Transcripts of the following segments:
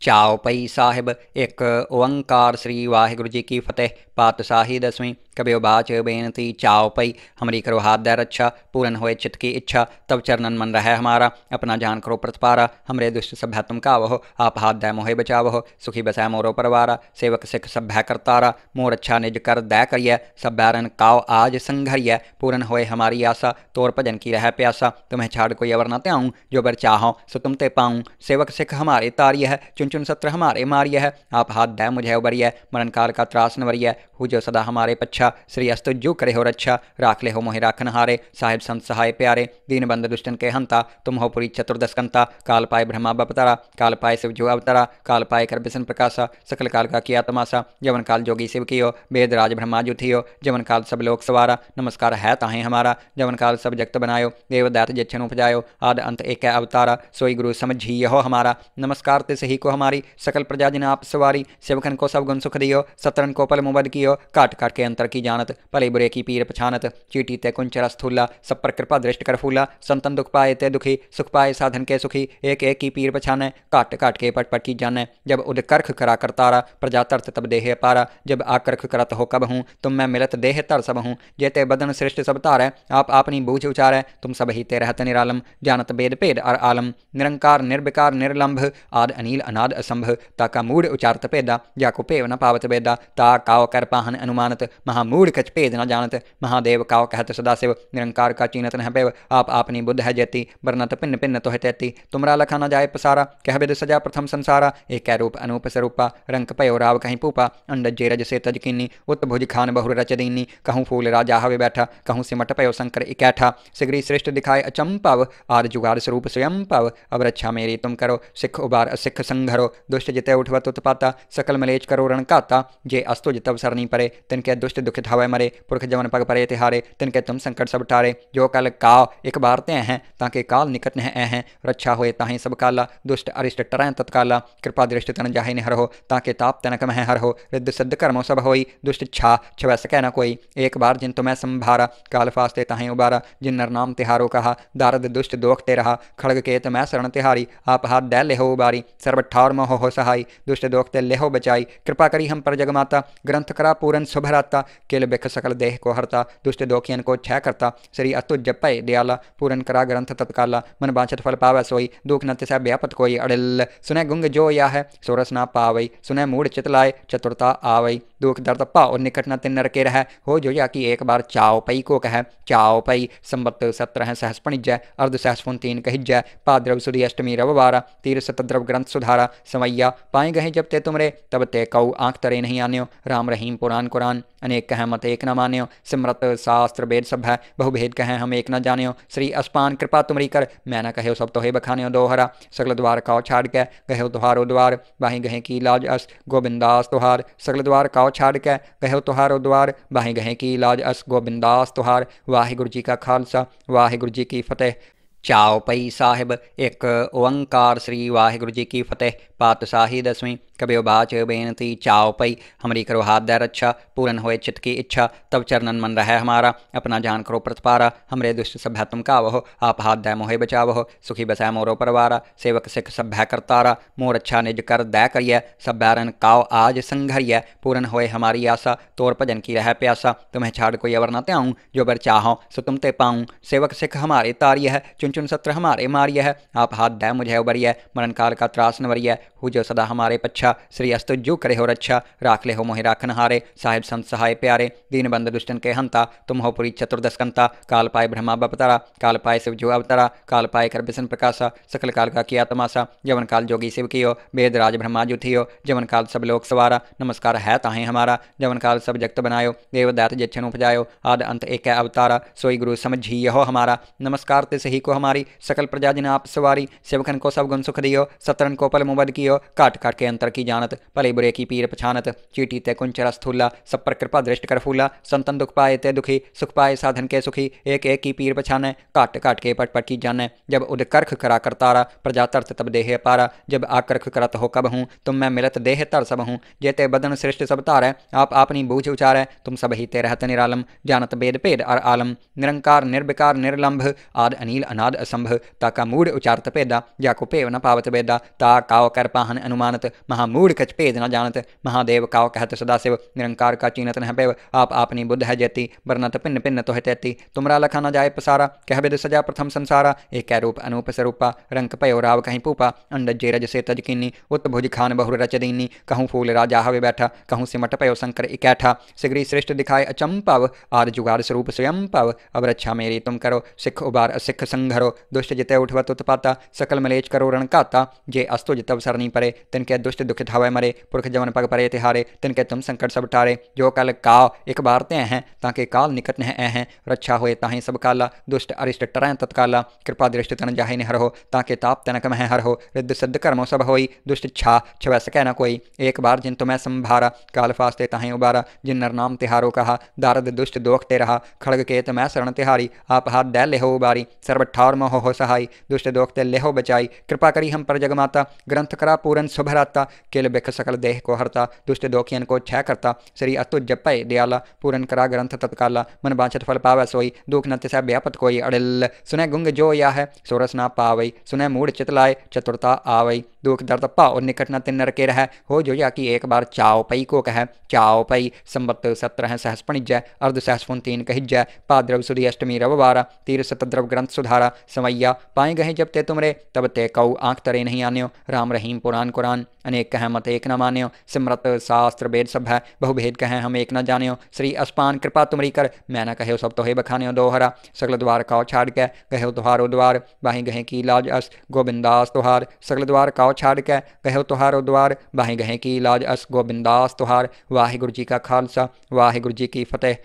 चौपाई साहिब एक ओंकार श्री वाहिगुरु जी की फतेह। पातशाही 10वीं। कबियो बाच बेनती चौपाई हमरी करो हाथ दे रक्षा, पूरन होए चित्त की इच्छा, तब चरणन मन रहे हमारा। अपना जान करो प्रतिपारा, हमरे दुष्ट सभ्य तुम कावहो, आप हाथ दे मोहे बचावहो। सुखी बसै मोरो परवारा, सेवक सिख सभ्य करतारा। मोर अच्छा निज कर दै करिय, सब बैरन काव आज संघरिय। पूरन होए हमारी आशा, तोर भजन की रह प्यासा। तुम्हें छाड़ कोई अवर न त्याऊँ, जो बर चाहो सो तुम ते पाऊँ। सेवक सिख हमारे तारिय है, चुन चुन सत्र हमारे मारिय है। आप हाथ दै मुझे उबरिय, मरण काल का त्रास नवरिय। हु जो सदा हमारे पच्छा, श्री अस्तु जो करे हो रक्षा। राख ले हो मोहि राखन हारे, साहिब संत सहाय प्यारे। दीन बंद दुष्टन के हंता, तुम हो पुरी चतुर्दश कंता। काल पाए ब्रह्मा बपतारा, काल पाए शिव जो अवतारा। काल पाए कर बिसन प्रकाशा, सकल काल का किया तमाशा। जवन काल जोगी शिव कियो, वेद राज ब्रह्मा जु थियो। जवन काल सब लोक सवारा, नमस्कार है ताहें हमारा। जवन काल सब जगत बनायो, देव दैत जिच्छन उपजायो। आद अंत एक अवतारा, सोई गुरु समझी यहो हमारा। नमस्कार ते सही को हमारी, सकल प्रजा जिन आप सवारी। सेवकन को सब गुण सुख दियो, सतरन को पल मुबद कियो। काट काट के अंतर की जानत, भले बुरे की पीर पछानत। चीटी ते कुंचर स्थूला, सब पर कृपा दृष्ट कर फूला। संतन दुख पाए ते दुखी, सुख पाए साधन के सुखी। एक एक की पीर पछाने, काट काट के पट पट की जाने। जब उद करख करा करतारा, प्रजा तरत तब देह पारा। जब आकर्ख करत हो कब हूँ, तुम मैं मिलत देह तर सब हूँ। जेते बदन सृष्ट सब तारै, आप अपनी बूझ उचारै। तुम सब ही ते रहत निरालम, जानत बेद पेद और आलम। निरंकार निर्विकार निर्लंभ, आद अनिल अनाद असंभ। ताका मूढ़ उचारत पेदा, जाको पेव न पावत बेदा। ता काव कर पाहन अनुमानत, महामूढ़ कछ पेद न जानत। महादेव काव कहत सदाशिव, निरंकार का चीनत न पेव। आप आपनी बुद्ध है जेती, बरनत पिन्न पिन्न तो है तैती। तुमरा लखा न जाए पसारा, कह बिद सजा प्रथम संसारा। एक रूप अनूप स्वरूपा, रंग पयो राव कहीं पूपा। अंडज जे रज से तज कीनी, उत भुज खान बहुर रच दीनी। कहूँ फूल राजा हवे बैठा, कहूँ सिमट पयो शंकर इकैठा। सिगरी श्रेष्ठ दिखाए अचंपव, आद जुगाड़ स्वरूप स्वयं पव। अब रक्षा मेरी तुम करो, सिख उबार सिख संघरो। दुष्ट जिते उठवत उत्पाता, सकल मलेच करो रणकाता। जे अस्तुज तब सरनी परे, तिनके दुष्ट दुख धावे मरे। पुरख जवन पग परे तिहारे, तिनके तुम संकट सब टारे। जो कल काव एक बार ते हैं, ताके काल निकट न हैं। रक्षा होए ताहें सब काला, दुष्ट अरिष्ट टरें तत्काला। कृपा दृष्टि तन जाहे निहर हो, ताके ताप तनक मह हर हो। रिद्ध सिद्ध कर्मो सब होई, दुष्ट छा छवै सकै न कोई। एक बार जिन तुम्हें संभारा, काल फास्ते ताहें उबारा। जिन नर नाम तिहारो कहा, दारद दुष्ट दोख ते रहा। खड़ग के तमै शरण तिहारी, आप हाथ दै लेहो उबारी। सर्व ठार मोह हो सहाई, दुष्ट दोख ते लेहो बचाई। कृपा करी हम पर जगमाता, ग्रंथ करा पूरन शुभराता। केल बिख सकल देह को हरता, दुष्ट दोखियन को छह करता। श्री अतुज जपय दयाला, पूरन करा ग्रंथ तत्काला। मन बांछत फल पावै सोई, दुख न तिसै व्यापत कोई अड़िल। सुनै गुंग जो या है, सोरस ना पावई। सुनै मूढ़ चितलाय, चतुरता आवई। दुख दर्द पाओ निकट न तिन नर के रह। हो जो या कि एक बार चौपाई को कह। चौपाई संबत 17 सहस पणिजय, अर्ध सहस फुन 3 कहिजय। पाद्रव सुदी अष्टमी रविवारा, तीर सतद्रव ग्रंथ सुधारा। समैया पाए गहे जब ते तुमरे, तब ते कऊ आंख तरे नहीं आन्यो। राम रहीम पुराण कुरान, अनेक कह मत एक न मान्यो। सिमरत शास्त्र वेद सब है, बहुभेद कहें हम एक न जान्यो। श्री अस्पान कृपा तुमरी कर, मैं न कहो सब तो हे बखान्यो दोहरा। सगल द्वार काओ छाड़ के, गहो तुहारो द्वार। बाही गहे की लाज अस, गोबिंदास तुहार। सगल द्वार काओ छाड़ के, गहो तुहारो द्वार। बाही गहे की लाज अस, गोबिंदास तुहार। वाहिगुरु जी का खालसा, वाहिगुरु जी की फतेह। चौपाई साहिब एक ओंकार श्री वाहिगुरु जी की फतेह। पातशाही 10वीं। कबियो बाच बेनती चौपाई हमरी करो हाथ दे रक्षा, पूरन होए चित्त की इच्छा, तब चरणन मन रहे हमारा। अपना जान करो प्रतिपारा, हमरे दुष्ट सभ्य तुम कावहो, आप हाथ दै मोहे बचावहो। सुखी बसै मोरो परवारा, सेवक सिख सभ्य करतारा। मोर अच्छा निज कर दै करिय, सब बैरन काव आज संघरिय। पूरन होए हमारी आशा, तोर भजन की रह प्यासा। तुम्हें छाड़ कोई अवर न त्याऊँ, जो बर चाहो सो तुम ते पाऊँ। सेवक सिख हमारे तारिय है, चुन चुन सत्र हमारे मारिय है। आप हाथ दै मुझे उबरिय, मरण काल का त्रास नवरिय। हु जो सदा हमारे पच्छा, श्री अस्तु जो करे हो रक्षा। राख ले हो मोहि राखन हारे, साहिब संत सहाय प्यारे। दीन बंद दुष्टन के हंता, तुम हो पुरी चतुर्दश कंता। काल पाए ब्रह्मा बपतारा, काल पाए शिव जो अवतारा। काल पाए कर बिसन प्रकाशा, सकल काल का किया तमाशा। जवन काल जोगी शिव कियो, वेद राज ब्रह्मा जु थियो। जवन काल सब लोक सवारा, नमस्कार है ताहें हमारा। जवन काल सब जगत बनायो, देव दैत जिच्छन उपजायो। आद अंत एक अवतारा, सोई गुरु समझी यहो हमारा। नमस्कार ते सही को हमारी, सकल प्रजा जिन आप सवारी। सेवकन को सब गुण सुख दियो, सतरन को पल मुबद कियो। काट काट के अंतर की जानत, भले बुरे की पीर पछानत, चीटी ते कुंचरा स्थूला, सब पर कृपा दृष्ट कर फूला, संतन दुख पाए ते दुखी, सुख पाए साधन के सुखी, एक एक की पीर पछाने, काट काट के पट पट की जाने, जब उद करख करा करतारा, प्रजा तरत तब देह पारा, जब आकर्ख करत हो कब हूँ, तुम मैं मिलत देह तर सब हूँ, जेते बदन श्रेष्ठ सब तारै, आप अपनी बूझ उचारै, तुम सब ही ते रहत निरालम, जानत बेद पेद और आलम, निरंकार निर्विकार निर्लंभ, आद अनील अनाद असंभ, ताका मूढ़ उचारत पेदा, जाको पेव न पावत बेदा, ता काव कर पाहन अनुमानत, महामूढ़ कच पेद न जानत, महादेव काव कहत सदाशिव, निरंकार का चीनत न पेव, आप अपनी बुद्ध है जेती, बरनत पिन्न पिन्न तो है तैती, तुमरा लखा न जाए पसारा, कह बिद सजा प्रथम संसारा, एक रूप अनूप स्वरूपा, रंक पयो राव कहीं पूपा, अंडज जे रज से तज कीनी, उत भुज खान बहुर रच दीनी, कहूँ फूल राजा हवे बैठा, कहूँ सिमट पयो शंकर इकैठा, सिगरी श्रेष्ठ दिखाए अचंपव, आद जुगाड़ स्वरूप स्वयं पव, अब रक्षा मेरी तुम करो, सिख उबार असिख संघरो, दुष्ट जिते उठवत उत्पाता, सकल मलेच करो रणकाता, जे अस्तु जितव सरनी परे, तिनके दुष्ट दुख धावे मरे, पुरख जवन पग परे तिहारे, तिनके तुम संकट सब टारे, जो कल काव एक बार ते हैं, ताके काल निकट न हैं, रक्षा होए ताहि सब काला, दुष्ट अरिष्ट टरें तत्काला, कृपा दृष्टि तन जाहि निहर हो, ताके ताप तनक मह हर हो, रिद्ध सिद्ध कर्मो सब होई, दुष्ट छा छवै सकै न कोई, एक बार जिन तुम्हें संभारा, काल फास्ते ताहि उबारा, जिन नर नाम तिहारो कहा, दारद दुष्ट दोखते रहा, खड़ग के मैं शरण तिहारी, आप हाथ दै लेहो उबारी, सर्व ठार मोह हो सहाई, दुष्ट दोखते लेहो बचाई, कृपा करी हम पर जगमाता, ग्रंथ करा पूरन शुभराता, केल बिख सकल देह को हरता, दुष्ट दोखियन को छह करता, श्री अतुज जपय दयाला, पूरन करा ग्रंथ तत्काला, मन बांछत फल पावै सोई, दुख न तिसै व्यापत कोई अड़िल, सुनै गुंग जो या है, सोरस ना पावई, सुनै मूढ़ चितलाय, चतुरता आवई, दुख दर्द पाओ निकट न तिन्नर के रह, हो जो या कि एक बार चाओ पई को कह, चाओ पई संबत 17 सहस पणिजय, अर्ध सहस फुन 3 कहिजय, पाद्रव सुदी अष्टमी रविवारा, तीर सतद्रव ग्रंथ सुधारा, समैया पाए गहे जब ते तुमरे, तब ते कऊ आंख तरे नहीं आन्यो, राम रहीम पुराण कुरान, अनेक कहें मत एक न मान्यो, सिमरत शास्त्र वेद सब है, बहुभेद कहें हम एक न जान्यो, श्री अस्पान कृपा तुमरी कर, मैं न कहो सब तो हे बखान्यो दोहरा, सगल द्वार काओ छाड़ के, कहो तुहारो द्वार, बाही गहे की लाज अस, गोबिंदास तुहार, सगल द्वार काओ छाड़ के, कहो तुहारो द्वार, बाही गहे की लाज अस, गोबिंदास तुहार, वाहिगुरु जी का खालसा, वाहिगुरु जी की फतेह।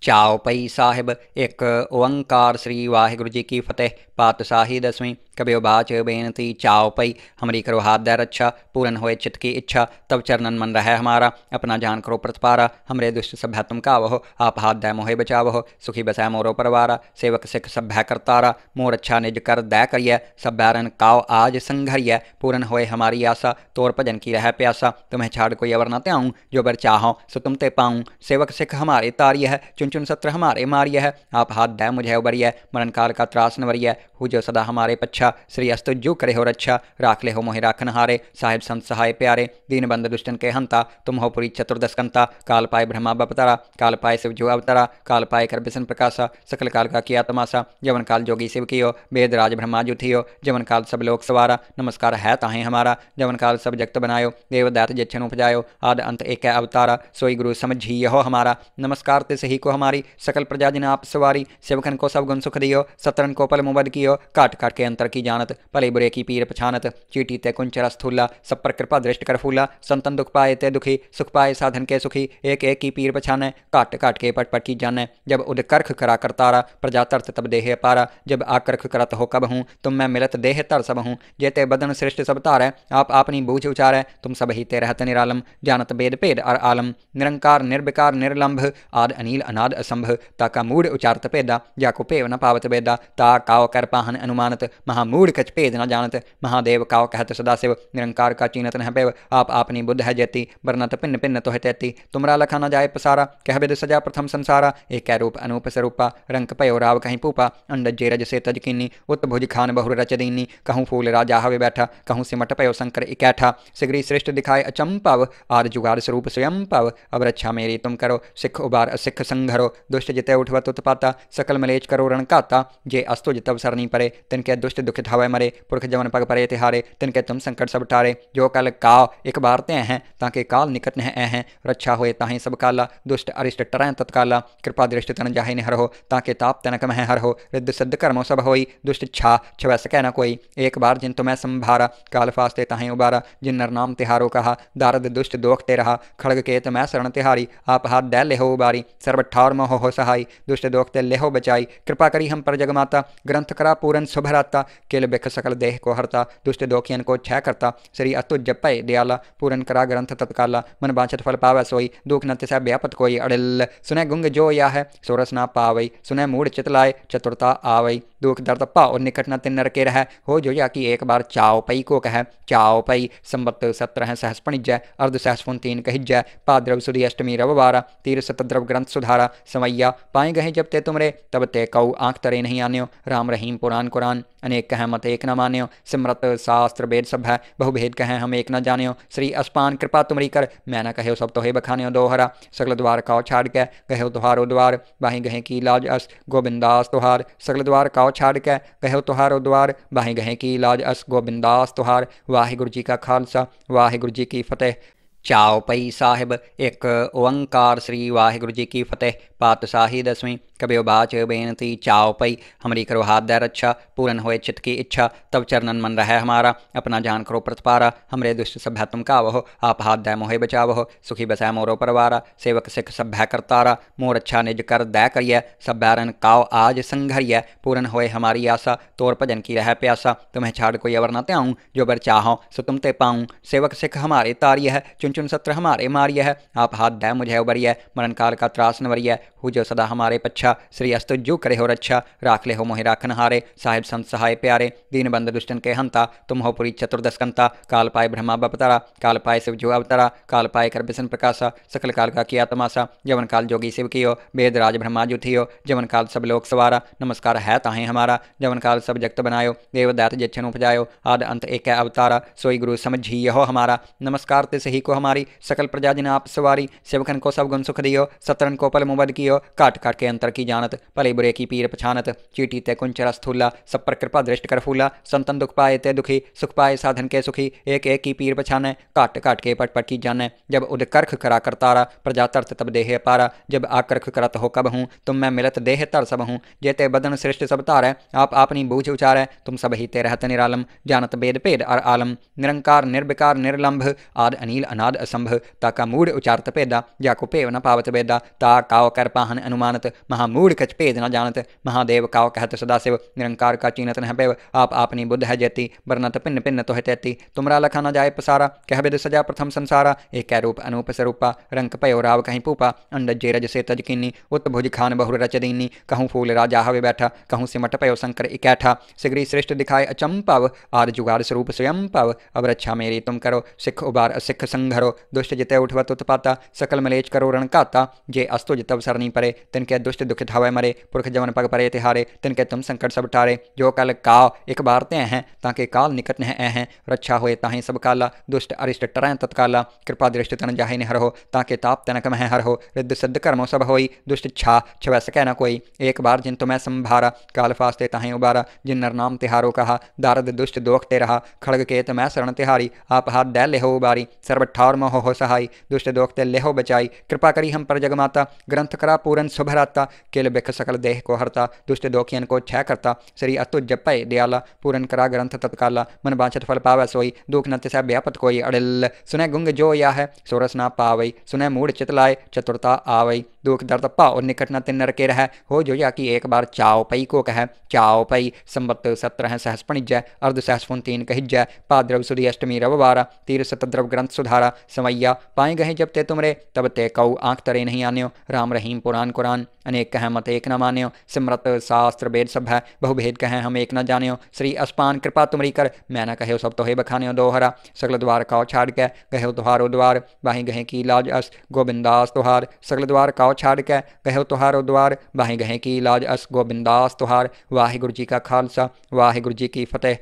चाओ पई साहिब, एक ओंकार श्री वाहिगुरु जी की फतेह। पातशाही 10वीं। कबियो बाच बेनती चाओ पई, हमरी करो हाथ दै रक्षा, पूरन होए चित्त की इच्छा, तब चरणन मन रहे हमारा, अपना जान करो प्रतिपारा, हमरे दुष्ट सभ्य तुम कावहो, आप हाथ दै मोहे बचावहो, सुखी बसै मोरो परवारा, सेवक सिख सभ्य करतारा, मोर अच्छा निज कर दै करिय, सभ्यारन काव आज संघरिय, पूरन होए हमारी आशा, तोर भजन की रह प्यासा, तुम्हें छाड़ कोई अवर न त्याऊँ, जो बर चाहो सो तुम ते पाऊँ, सेवक सिख हमारे तारिय है, चुन चुन सत्र हमारे मारिय है, आप हाथ दै मुझे उबरिय, मरण काल का त्रास नवरिय, हु जो सदा हमारे पच्छा, श्री अस्तु जो करे हो रक्षा, राख ले हो मोहि राखन हारे, साहिब संत सहाय प्यारे, दीन बंद दुष्टन के हंता, तुम हो पुरी चतुर्दश कंता, काल पाए ब्रह्मा बपतारा, काल पाए शिव जो अवतारा, काल पाए कर बिसन प्रकाशा, सकल काल का किया तमाशा, जवन काल जोगी शिव कियो, वेद राज ब्रह्मा जु थियो, जवन काल सब लोक सवारा, नमस्कार है ताहे हमारा, जवन काल सब जगत बनायो, देव दैत जिच्छन उपजायो, आद अंत एक अवतारा, सोई गुरु समझी हो हमारा, नमस्कार ते सही को हमारी, सकल प्रजा जिन आप सवारी, सेवकन को सब गुण सुख दियो, सतरन को पल मुबद कियो, काट काट के अंतर की जानत, भले बुरे की पीर पछानत, चीटी ते कुंचरा स्थूला, सब पर कृपा दृष्ट कर फूला, संतन दुख पाए ते दुखी, सुख पाए साधन के सुखी, एक एक की पीर पछाने, काट काट के पट पट की जाने, जब उद करख करा करतारा, प्रजा तरत तब देह पारा, जब आकर्ख करत हो कब हूँ, तुम मैं मिलत देह तर सब हूँ, जेते बदन श्रेष्ठ सब तारै, आप अपनी बूझ उचारै, तुम सब ही ते रहत निरालम, जानत बेद पेद और आलम, निरंकार निर्विकार निर्लंभ, आद अनील अनाद असंभ, ताका मूढ़ उचारत पेदा, जाको पेव न पावत बेदा, ता काव कर पाहन अनुमानत, महामूढ़ कच पेद न जानत, महादेव काव कहत सदाशिव, निरंकार का चीनत न पेव, आप अपनी बुद्ध है जेती, बरनत पिन्न पिन्न तो है तैती, तुमरा लखा न जाए पसारा, कह बिद सजा प्रथम संसारा, एक रूप अनूप स्वरूपा, रंक पयो राव कहीं पूपा, अंडज जे रज से तज कीनी, उत भुज खान बहुर रच दीनी, कहूँ फूल राजा हवे बैठा, कहूँ सिमट पयो शंकर इकैठा, सिगरी श्रेष्ठ दिखाए अचंपव, आद जुगाड़ स्वरूप स्वयं पव, अब रक्षा मेरी तुम करो, सिख उबार असिख संघरो, दुष्ट जिते उठवत उत्पाता, सकल मलेच करो रणकाता, जे अस्तु जितव सरनी परे, तिनके दुष्ट दुखित हवै मरे, पुरख जवन पग परे तिहारे, तिनके तुम संकट सब टारे, जो कल काव एक बार ते हैं, ताके काल निकट न हैं, रक्षा होए ताहि सब काला, दुष्ट अरिष्ट टरें तत्काला, कृपा दृष्टि तन जाहि निहर हो, ताके ताप तनक मह हर हो, रिद्ध सिद्ध कर्मो सब होई, दुष्ट छा छवै सकै न कोई, एक बार जिन तुम्हें संभारा, काल फास्ते ताहि उबारा, जिन नर नाम तिहारो कहा, दारद दुष्ट दोखते रहा, खड़ग के मैं शरण तिहारी, आप हाथ दै लेहो उबारी, सर्व ठार मोह हो सहाई, दुष्ट दोखते लेहो बचाई, कृपा करी हम पर जगमाता, ग्रंथ करा पूरन शुभराता, किल बिख सकल देह को हरता, दुष्ट दोखियन को छह करता, श्री अतुज पय दयाला, पूरन करा ग्रंथ तत्काला, मन बांछत फल पावै सोई, दुख न तिसै व्यापत कोई अड़िल, सुनै गुंग जो या है सोरस ना पावई, सुनै मूढ़ चितलाय चतुरता आवई, दुख दर्द पाओ निकट न तिन नरके रह, हो जो या कि एक बार चाओ पई को कह, चाओ पई संबत 17 सहस पणिजय, अर्ध सहस फुन 3 कहिजय, पाद्रव सुदी अष्टमी रविवारा, तीर सतद्रव ग्रंथ सुधारा, समैया पाए गहे जब ते तुमरे, तब ते कऊ आंख तरे नहीं आन्यो, राम रहीम पुराण कुरान, अनेक कह मत एक न मान्यो, सिमरत शास्त्र वेद सब है, बहुभेद कहें हम एक न जान्यो, श्री अस्पान कृपा तुमरी कर, मैं न कहो सब तो हे बखान्यो दोहरा, सगल द्वार काओ छाड़ के कहो तुहारो द्वार, बाही गहे की लाज अस गोबिंदास तुहार, सगल द्वार काओ छाड़ के कहो तुहारो द्वार, बाही गहे की लाज अस गोबिंदास तुहार, वाहिगुरु जी का खालसा वाहिगुरु जी की फतेह। चाओ पई साहिब एक ओंकार श्री वाहिगुरु जी की फतेह। पातशाही 10वीं। कबियो बाच बेनती चाओ पई, हमरी करो हाथ दै रक्षा, पूरन होए चित्त की इच्छा, तब चरणन मन रहे हमारा, अपना जान करो प्रतिपारा, हमरे दुष्ट सभ्य तुम कावहो, आप हाथ दै मोहे बचावहो, सुखी बसै मोरो परवारा, सेवक सिख सभ्य करतारा, मोर अच्छा निज कर दै करिय, सभ्यारन काव आज संघरिय, पूरन होए हमारी आशा, तोर भजन की रह प्यासा, तुम्हें छाड़ कोई अवर न त्याऊँ, जो बर चाहो सो तुम ते पाऊँ, सेवक सिख हमारे तारिय है, चुन चुन सत्र हमारे मारिय है, आप हाथ दै मुझे उबरिय, मरण काल का त्रास नवरिय, हु जो सदा हमारे पच्छा, श्री अस्तु जो करे हो रक्षा, राख ले हो मोहि राखन हारे, साहिब संत सहाय प्यारे, दीन बंद दुष्टन के हंता, तुम हो पुरी चतुर्दश कंता, काल पाए ब्रह्मा बपतारा, काल पाए शिव जो अवतारा, काल पाए कर बिसन प्रकाशा, सकल काल का किया तमाशा, जवन काल जोगी शिव कियो, वेद राज ब्रह्मा जो थियो, जवन काल सब लोक सवारा, नमस्कार है ताहें हमारा, जवन काल सब जगत बनायो, देव दैत जच्छन उपजायो, आद अंत एक अवतारा, सोई गुरु समझी यहो हमारा, नमस्कार ते सही को हमारी, सकल प्रजा जिन आप सवारी, सेवकन को सब गुण सुख दियो, सतरन को पल मुबद कियो, काट काट के अंतर की जानत, भले बुरे की पीर पछानत, चीटी ते कुंचर स्थूला, सब पर कृपा दृष्ट कर फूला, संतन दुख पाए ते दुखी, सुख पाए साधन के सुखी, एक एक की पीर पछाने, काट काट के पट पट की जाने, जब उद करख करा करतारा, प्रजा तरत तब देह पारा, जब आकर्ख करत हो कब हूँ, तुम मैं मिलत देह तर सब हूँ, जेते बदन सृष्टि सब तारै, आप अपनी बूझ उचारै, तुम सब ही ते रहत निरालम, जानत वेद भेद और आलम, निरंकार निर्विकार निर्लंभ, आद अनिल अनाद असंभ, ताका मूढ़ उचारत पेदा, जाको पेव न पावत वेदा, ता काव कर पाहन अनुमानत, महामूढ़ कच भेद न जानत, महादेव काव कहत सदाशिव, निरंकार का चीनत न पेव, आप आपनी बुद्ध है जेती, बरनत पिन्न पिन्न तो है तैती, तुमरा लखा न जाए पसारा, कह विद सजा प्रथम संसारा, एक रूप अनूप स्वरूपा, रंग पयो राव कहीं पूपा, अंड जे रज से तज कीनी, उत भुज खान बहुर रच दीनी, कहूँ फूल राजा हवे बैठा, कहूँ सिमट पयो शंकर इकैठा, सिगरी श्रेष्ठ दिखाए अचंपव, आद जुगाड़ स्वरूप स्वयं पव, अब रक्षा मेरी तुम करो, सिख उबार असिख संघरो, दुष्ट जिते उठवत उत्पाता, सकल मलेच करो रणकाता, जे अस्तुज तब सरनी परे, तिनके दुष्ट दुख धावे मरे, पुरख जवन पग परे तिहारे, तिनके तुम संकट सब टारे, जो कल काव एक बार ते हैं, ताके काल निकट न हैं, रक्षा होए ताहें सब काला, दुष्ट अरिष्ट टरें तत्काला, कृपा दृष्टि तन जाहे निहर हो, ताके ताप तनक मह हर हो, रिद्ध सिद्ध कर्मो सब होई, दुष्ट छा छवै सकै न कोई, एक बार जिन तुम्हें संभारा, काल फास्ते ताहें उबारा, जिन नर नाम तिहारो कहा, दारद दुष्ट दोख ते रहा, खड़ग के तमै शरण तिहारी, आप हाथ दै लेहो उबारी, सर्व ठार मोह हो सहाई, दुष्ट दोख ते लेहो बचाई, कृपा करी हम पर जगमाता, ग्रंथ करा पूरन शुभराता, किल बिख सकल देह को हरता, दुष्ट दोखियन को छह करता, श्री अतुज पय दयाला, पूरन करा ग्रंथ तत्काला, मन बांछत फल पावै सोई, दुख न तिसै व्यापत कोई अड़िल, सुनै गुंग जो या है सोरस ना पावई, सुनै मूढ़ चितलाय चतुरता आवई, दुख दर्द पाओ निकट न तिन नरके रह, हो जो या कि एक बार चाओ पई को कह, चाओ पई संबत 17 सहस पणिजय, अर्ध सहस फुन 3 कहिजय, पाद्रव सुदी अष्टमी रविवारा, तीर सतद्रव ग्रंथ सुधारा, समैया पाए गहे जब ते तुमरे, तब ते कऊ आंख तरे नहीं आन्यो, राम रहीम पुराण कुरान, अनेक कह मत एक न मान्यो, सिमरत शास्त्र वेद सब है, बहुभेद कहें हम एक न जान्यो, श्री अस्पान कृपा तुमरी कर, मैं न कहो सब तो हे बखान्यो दोहरा, सगल द्वार काओ छाड़ के कहो तुहारो द्वार, बाही गहे की लाज अस गोबिंदास तुहार, सगल द्वार काओ छाड़ के कहो तुहारो द्वार, बाही गहे की लाज अस गोबिंदास तुहार, वाहिगुरु जी का खालसा वाहिगुरु जी की फतेह।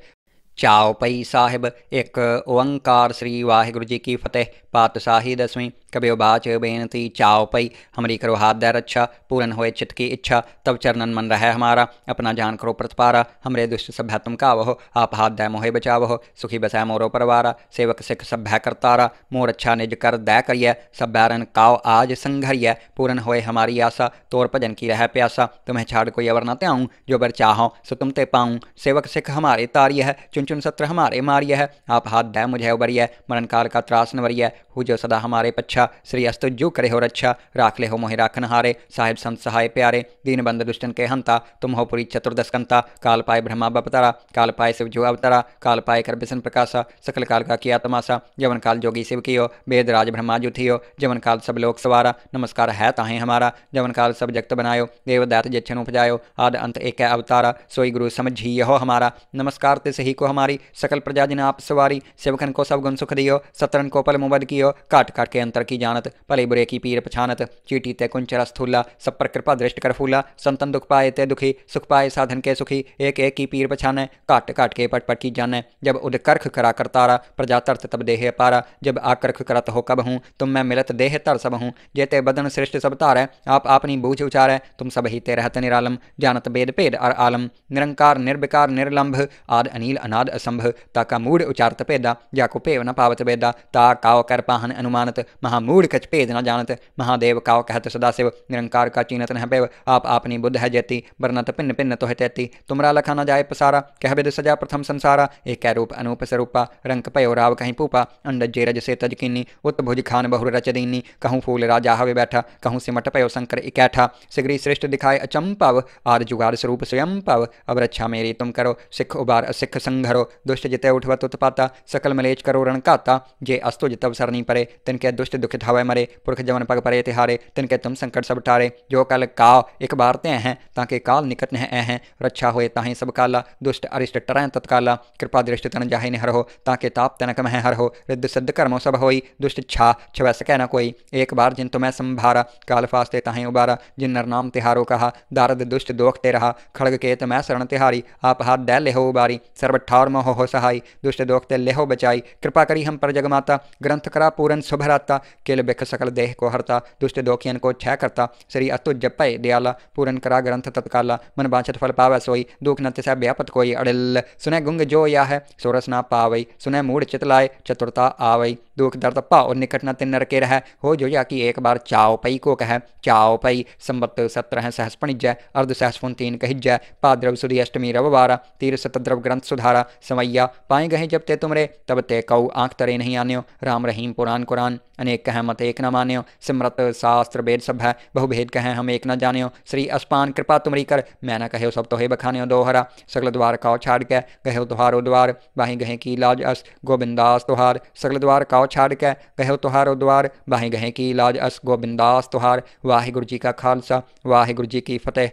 चाओ पई साहिब एक ओंकार श्री वाहिगुरु जी की फतेह। पातशाही 10वीं। कबियो बाच बेनती चाओ पई, हमरी करो हाथ दै रक्षा, पूरन होए चित्त की इच्छा, तब चरणन मन रहे हमारा, अपना जान करो प्रतिपारा, हमरे दुष्ट सभ्य तुम कावहो, आप हाथ दै मोहे बचावहो, सुखी बसै मोरो परवारा, सेवक सिख सभ्य करतारा, मोर अच्छा निज कर दै करिय, सभ्यारन काव आज संघरिय, पूरन होए हमारी आशा, तोर भजन की रह प्यासा, तुम्हें छाड़ कोई अवर न त्याऊँ, जो बर चाहो सो तुम ते पाऊँ, सेवक सिख हमारे तारिय है, चुन चुन सत्र हमारे मारिय है, आप हाथ दे मुझे उबरिय, मरण काल का त्रास नवरिय, हु जो सदा हमारे पच्छा, श्री अस्तु जो करे हो रक्षा, राख ले हो मोहि राखन हारे, साहिब संत सहाय प्यारे, दीन बंद दुष्टन के हंता, तुम हो पुरी चतुर्दस्कंता, काल पाए ब्रह्मा बपतारा, काल पाए शिव जो अवतारा, काल पाए कर बिसन प्रकाशा, सकल काल का किया तमाशा, जवन काल जोगी शिव कियो, वेद राज ब्रह्मा जुथियो, जवन काल सब लोक सवारा, नमस्कार है ताहे हमारा, जवन काल सब जगत बनायो, देव दैत जिच्छन उपजायो, आद अंत एक अवतारा, सोई गुरु समझिए हो हमारा, नमस्कार ते सही को हमारी, सकल प्रजा जिन आप सवारी, सेवकन को सब गुण सुख दियो, सतरन को पल मुबद कियो, काट काट के अंतर की जानत, भले बुरे की पीर पछानत, चीटी ते कुंचर स्थूला, सब पर कृपा दृष्ट कर फूला, संतन दुख पाए ते दुखी, सुख पाए साधन के सुखी, एक एक की पीर पछाने, काट काट के पट पट की जाने, जब उद करख करा करतारा, प्रजा तरत तब देह पारा, जब आकर्ख करत हो कब हूँ, तुम मैं मिलत देह तर सब हूँ, जेते बदन श्रेष्ठ सब तारै, आप अपनी बूझ उचारै, तुम सब ही ते रहत निरालम, जानत बेद पेद और आलम, निरंकार निर्विकार निर्लंभ, आद अनिल अनाद असंभ, ताका मूढ़ उचारत पेदा, जाको पेव न पावत बेदा, ता काव कर पाहन अनुमानत, महामूढ़ कच पेद न जानत, महादेव काव कहत सदाशिव, निरंकार का चीनत न पेव, आप अपनी बुद्ध है जेती, बरनत पिन्न पिन्न तो तैती, तुमरा लखा न जाए पसारा, कह बिद सजा प्रथम संसारा, एक रूप अनूप स्वरूपा, रंक पयो राव कहीं पूपा, अंडज जेरज से तज किन्नी, उत भुज खान बहुर रच दीनी, कहूँ फूल राजा हवे बैठा, कहूँ सिमट पयो शंकर इकैठा, सिगरी श्रेष्ठ दिखाए अचंपव, आद जुगाड़ स्वरूप स्वयं पव, अब रक्षा मेरी तुम करो, सिख उबार सिख संघरो, दुष्ट जिते उठवत उत्पाता, सकल मलेच करो रण काता, जे अस्तु जितव सरनी परे, तिनके दुष्ट दुख धावे मरे, पुरख जवन पग परे तिहारे, तिनके तुम संकट सब टारे, जो कल काव एक बार ते हैं, ताके काल निकट न हैं, रक्षा होए ताहि सब काला, दुष्ट अरिष्ट टरें तत्काला, कृपा दृष्ट तन जाहि निहर हो, ताके ताप तनक मह हर हो, रिद्ध सिद्ध कर्मो सब होई, दुष्ट छा छवै सकै न कोई, एक बार जिन तुम्हें संभारा, काल फास्ते ताहि उबारा, जिन नर नाम तिहारो कहा, दारद दुष्ट दोखते रहा, खड़ग केत मैं शरण तिहारी, आप हाथ दै लेहो उबारी, सर्व ठार मोह हो सहाई, दुष्ट दोखते लेहो बचाई, कृपा करी हम पर जगमाता, ग्रंथ करा पूरन सुभराता, केल बिख सकल देह को हरता, दुष्ट दोखियन को छह करता, श्री अतुज जपय दयाला, पूरन करा ग्रंथ तत्काला, मन बांछत फल पावै सोई, दुख न तिसै व्यापत कोई अड़िल, सुनै गुंग जो या है, सोरस ना पावई, सुनै मूढ़ चितलाय, चतुरता आवई, दुख दर्द पाओ निकट न तिन नर के रह, हो जो या कि एक बार चाओ पई को कह, चाओ पई संबत 17 सहस पणिजय, अर्ध सहस पुन 3 कहिजय, पाद्रव सुदी अष्टमी रविवारा, तीर सतद्रव ग्रंथ सुधारा, समैया पाए गहे जब ते तुमरे, तब ते कऊ आंख तरे नहीं आन्यो, राम रहीम पुराण कुरान, अनेक कह मत एक न मान्यो, सिमरत शास्त्र वेद सब है, बहुभेद कहें हम एक न जान्यो, श्री अस्पान कृपा तुमरी कर, मैं न कहो सब तो हे बखान्यो दोहरा, सगल द्वार काओ छाड़ के, गहो तुहारो द्वार, बाही गहे की लाज अस, गोबिंदास तुहार, सगल द्वार काओ छाड़ के, गहो तुहारो द्वार, बाही गहे की लाज अस, गोबिंदास तुहार, वाहिगुरु जी का खालसा, वाहिगुरु जी की फतेह।